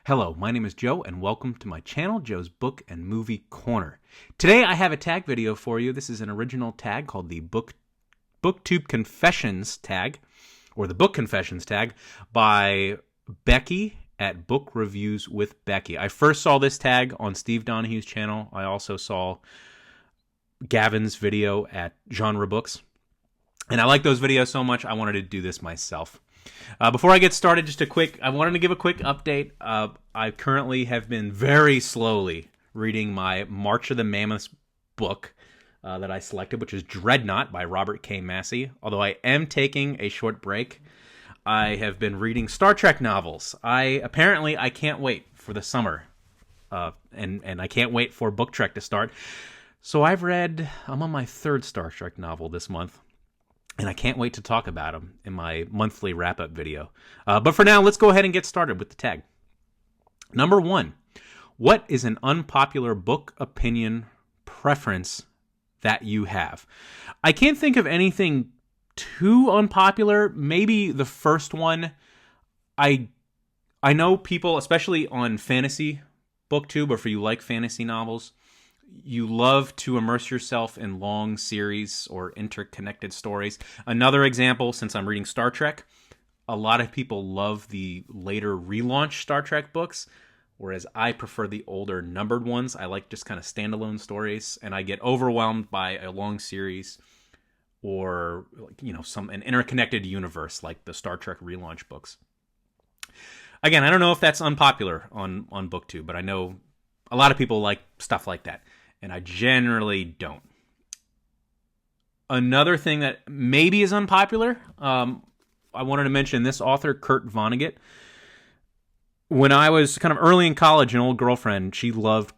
Hello, my name is Joe, and welcome to my channel, Joe's Book and Movie Corner. Today I have a tag video for you. This is an original tag called the Booktube Confessions tag, or the Book Confessions tag, by Becky at Book Reviews with Becky. I first saw this tag on Steve Donahue's channel. I also saw Gavin's video at Genre Books, and I like those videos so much I wanted to do this myself. Before I get started, I wanted to give a quick update. I currently have been very slowly reading my March of the Mammoths book that I selected, which is Dreadnought by Robert K. Massie. Although I am taking a short break, I have been reading Star Trek novels. I can't wait for the summer, and I can't wait for Book Trek to start. So I'm on my third Star Trek novel this month. And I can't wait to talk about them in my monthly wrap-up video. But for now, let's go ahead and get started with the tag. Number 1, what is an unpopular book opinion preference that you have? I can't think of anything too unpopular. Maybe the first one. I know people, especially on fantasy booktube, or if you like fantasy novels, you love to immerse yourself in long series or interconnected stories. Another example, since I'm reading Star Trek, a lot of people love the later relaunch Star Trek books, whereas I prefer the older numbered ones. I like just kind of standalone stories, and I get overwhelmed by a long series or an interconnected universe like the Star Trek relaunch books. Again, I don't know if that's unpopular on BookTube, but I know a lot of people like stuff like that, and I generally don't. Another thing that maybe is unpopular, I wanted to mention this author, Kurt Vonnegut. When I was kind of early in college, an old girlfriend, she loved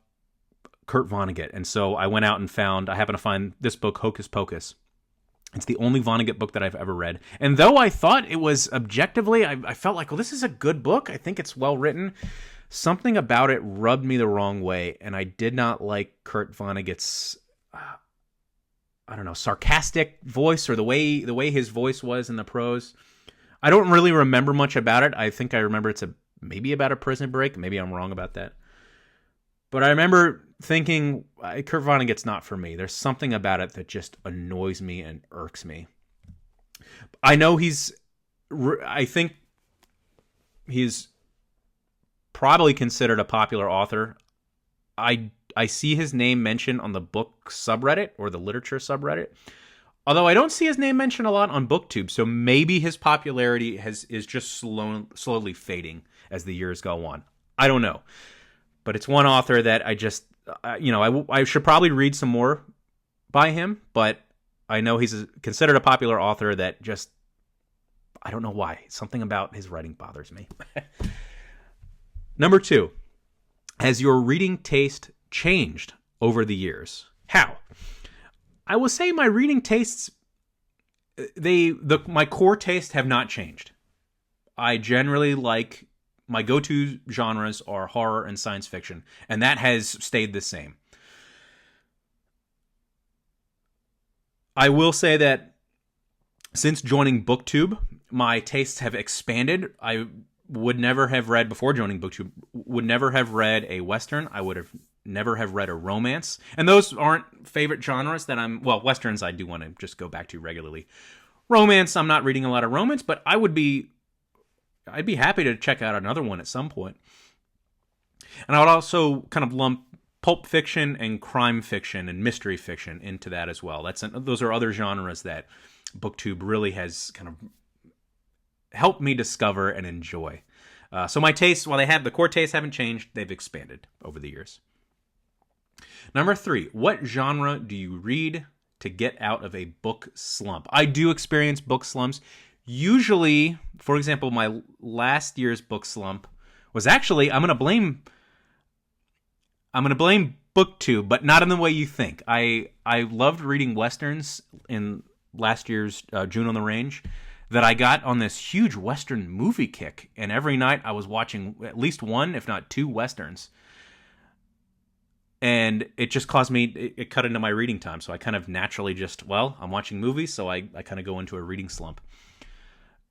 Kurt Vonnegut, and so I went out and I happened to find this book, Hocus Pocus. It's the only Vonnegut book that I've ever read. And though I thought it was objectively, I felt like, well, this is a good book. I think it's well written. Something about it rubbed me the wrong way, and I did not like Kurt Vonnegut's, sarcastic voice, or the way his voice was in the prose. I don't really remember much about it. I think I remember it's maybe about a prison break. Maybe I'm wrong about that. But I remember thinking, Kurt Vonnegut's not for me. There's something about it that just annoys me and irks me. I think he's probably considered a popular author. I see his name mentioned on the book subreddit, or the literature subreddit, although I don't see his name mentioned a lot on BookTube, so maybe his popularity is just slowly fading as the years go on. I don't know. But it's one author that I should probably read some more by him, but I know he's considered a popular author that just, I don't know why. Something about his writing bothers me. Number 2, has your reading taste changed over the years? How? I will say my reading tastes, my core tastes have not changed. I generally like, my go-to genres are horror and science fiction, and that has stayed the same. I will say that since joining BookTube, my tastes have expanded. I would never have read, before joining BookTube, would never have read a Western. I would have never have read a romance. And those aren't favorite genres that Westerns I do want to just go back to regularly. Romance, I'm not reading a lot of romance, but I'd be happy to check out another one at some point. And I would also kind of lump pulp fiction and crime fiction and mystery fiction into that as well. Those are other genres that BookTube really has kind of helped me discover and enjoy. So my tastes, while the core tastes haven't changed, they've expanded over the years. Number 3, what genre do you read to get out of a book slump? I do experience book slumps. Usually, for example, my last year's book slump was actually, I'm going to blame BookTube, but not in the way you think. I loved reading Westerns in last year's June on the Range, that I got on this huge Western movie kick, and every night I was watching at least one, if not two, Westerns. And it just caused me, it cut into my reading time, so I kind of naturally I'm watching movies, so I kind of go into a reading slump.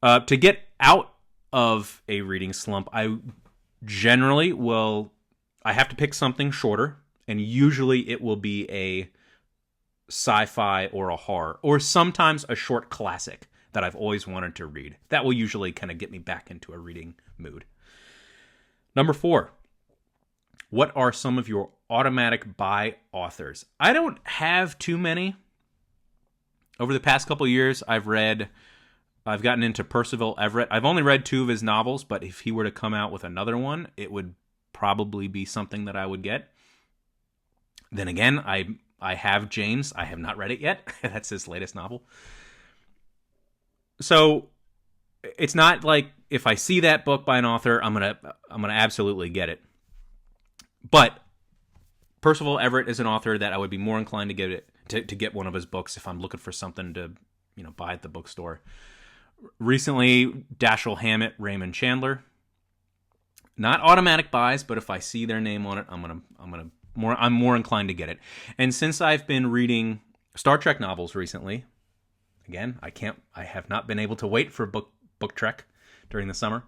To get out of a reading slump, I generally I have to pick something shorter, and usually it will be a sci-fi or a horror, or sometimes a short classic that I've always wanted to read. That will usually kind of get me back into a reading mood. Number 4, what are some of your automatic buy authors? I don't have too many. Over the past couple of years, I've gotten into Percival Everett. I've only read 2 of his novels, but if he were to come out with another one, it would probably be something that I would get. Then again, I have James. I have not read it yet. That's his latest novel. So it's not like if I see that book by an author, I'm gonna absolutely get it. But Percival Everett is an author that I would be more inclined to get one of his books if I'm looking for something to buy at the bookstore. Recently, Dashiell Hammett, Raymond Chandler. Not automatic buys, but if I see their name on it, I'm more inclined to get it. And since I've been reading Star Trek novels recently, again, I have not been able to wait for book Trek during the summer.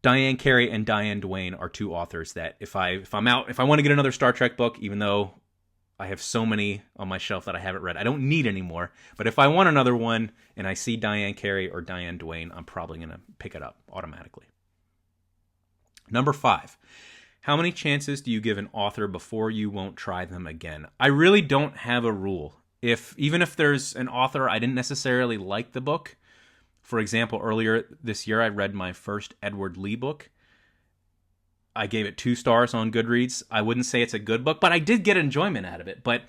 Diane Carey and Diane Duane are 2 authors that if I want to get another Star Trek book, even though I have so many on my shelf that I haven't read, I don't need anymore. But if I want another one and I see Diane Carey or Diane Duane, I'm probably going to pick it up automatically. Number 5, how many chances do you give an author before you won't try them again? I really don't have a rule. Even if there's an author I didn't necessarily like the book, for example, earlier this year I read my first Edward Lee book. I gave it 2 stars on Goodreads. I wouldn't say it's a good book, but I did get enjoyment out of it. But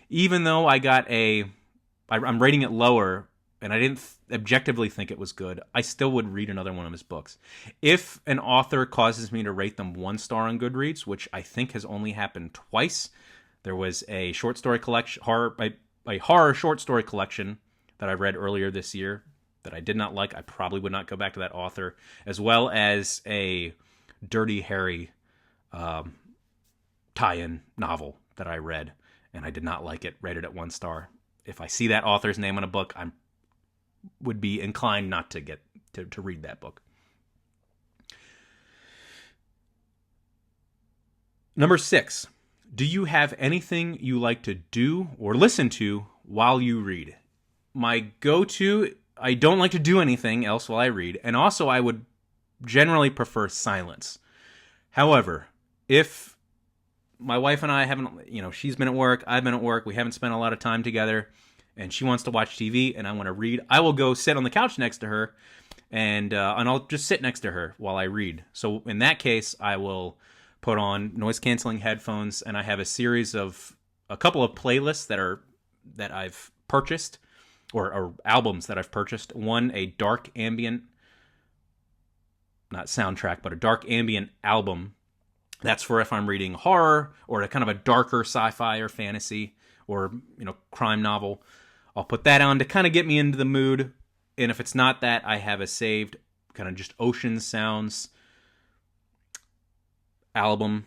even though I'm rating it lower, and I didn't objectively think it was good, I still would read another one of his books. If an author causes me to rate them 1 star on Goodreads, which I think has only happened twice, there was a short story collection, a horror short story collection that I read earlier this year that I did not like. I probably would not go back to that author, as well as a Dirty Harry tie-in novel that I read, and I did not like it, rated it 1 star. If I see that author's name on a book, I would be inclined not to get to read that book. Number 6, do you have anything you like to do or listen to while you read? My go-to, I don't like to do anything else while I read, and also I would generally prefer silence. However, if my wife and I haven't, she's been at work, I've been at work, we haven't spent a lot of time together, and she wants to watch TV and I want to read, I will go sit on the couch next to her and I'll just sit next to her while I read. So in that case, I will put on noise-canceling headphones, and I have a couple of playlists that I've purchased, or albums that I've purchased. One, a dark ambient, not soundtrack, but a dark ambient album. That's for if I'm reading horror or a kind of a darker sci-fi or fantasy or crime novel. I'll put that on to kind of get me into the mood. And if it's not that, I have a saved kind of just ocean sounds album.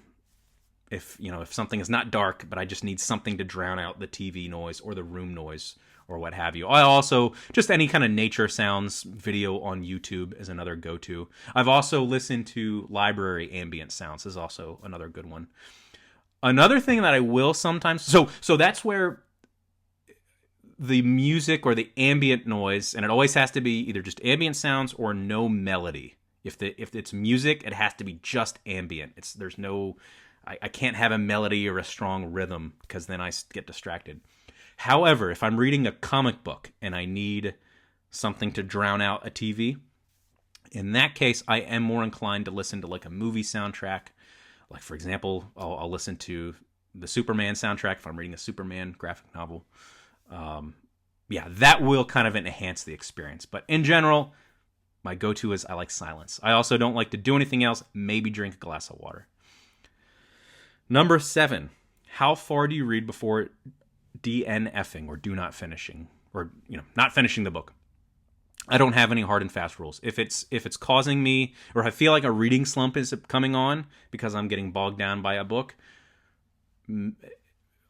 If something is not dark, but I just need something to drown out the TV noise or the room noise or what have you. I also, just any kind of nature sounds video on YouTube is another go-to. I've also listened to library ambient sounds is also another good one. Another thing that I will sometimes, so that's where the music or the ambient noise, and it always has to be either just ambient sounds or no melody. If it's music, it has to be just ambient. I can't have a melody or a strong rhythm because then I get distracted. However, if I'm reading a comic book and I need something to drown out a TV, in that case, I am more inclined to listen to like a movie soundtrack. Like, for example, I'll listen to the Superman soundtrack if I'm reading a Superman graphic novel. That will kind of enhance the experience. But in general, my go-to is I like silence. I also don't like to do anything else, maybe drink a glass of water. Number 7, how far do you read before DNF'ing or do not finishing, or not finishing the book? I don't have any hard and fast rules. If it's causing me, or I feel like a reading slump is coming on because I'm getting bogged down by a book,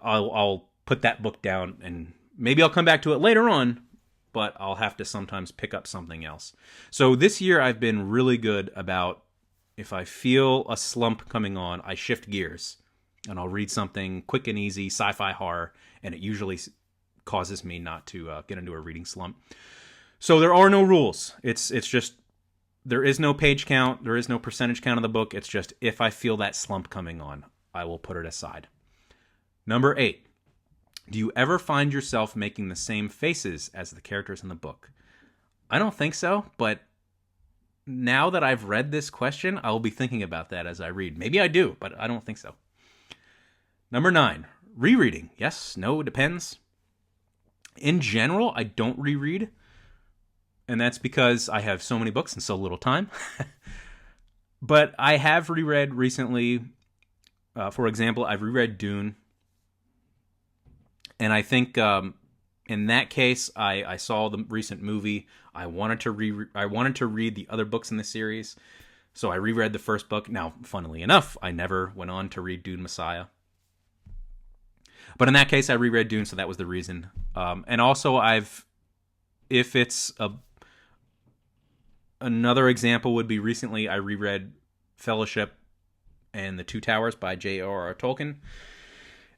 I'll put that book down and maybe I'll come back to it later on, but I'll have to sometimes pick up something else. So this year I've been really good about if I feel a slump coming on, I shift gears and I'll read something quick and easy, sci-fi horror, and it usually causes me not to get into a reading slump. So there are no rules. It's just, there is no page count, there is no percentage count of the book. It's just, if I feel that slump coming on, I will put it aside. Number 8. Do you ever find yourself making the same faces as the characters in the book? I don't think so, but now that I've read this question, I'll be thinking about that as I read. Maybe I do, but I don't think so. Number 9. Rereading. Yes, no, depends. In general, I don't reread, and that's because I have so many books and so little time. But I have reread recently. For example, I've reread Dune, and I think in that case, I saw the recent movie. I wanted to read the other books in the series, so I reread the first book. Now, funnily enough, I never went on to read Dune Messiah. But in that case, I reread Dune, so that was the reason. And also, if it's another example would be recently I reread Fellowship and The Two Towers by J.R.R. Tolkien.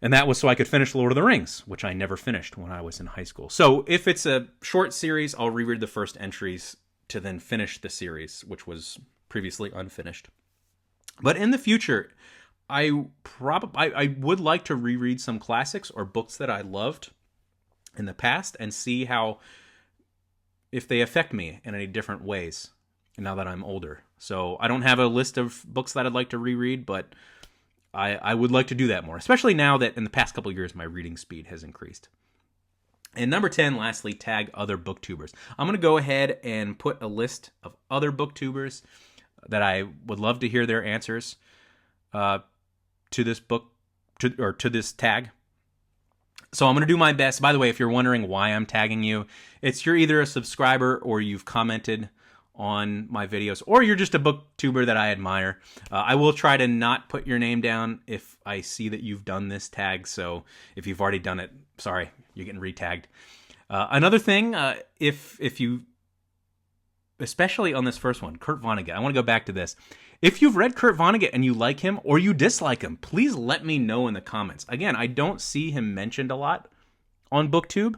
And that was so I could finish Lord of the Rings, which I never finished when I was in high school. So if it's a short series, I'll reread the first entries to then finish the series, which was previously unfinished. But in the future, I would like to reread some classics or books that I loved in the past and see if they affect me in any different ways now that I'm older. So I don't have a list of books that I'd like to reread, but I would like to do that more, especially now that in the past couple of years my reading speed has increased. And number 10, lastly, tag other booktubers. I'm going to go ahead and put a list of other booktubers that I would love to hear their answers to this book, to this tag. So I'm going to do my best. By the way, if you're wondering why I'm tagging you, you're either a subscriber or you've commented on my videos, or you're just a booktuber that I admire. I will try to not put your name down if I see that you've done this tag. So if you've already done it, sorry, you're getting retagged. Another thing, if you, especially on this first one, Kurt Vonnegut, I want to go back to this. If you've read Kurt Vonnegut and you like him or you dislike him, please let me know in the comments. Again, I don't see him mentioned a lot on BookTube.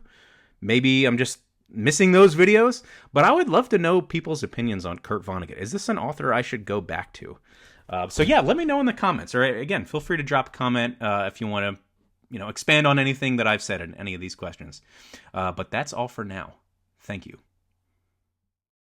Maybe I'm just missing those videos, but I would love to know people's opinions on Kurt Vonnegut. Is this an author I should go back to? So yeah, let me know in the comments. Or again, feel free to drop a comment if you want to, expand on anything that I've said in any of these questions. But that's all for now. Thank you.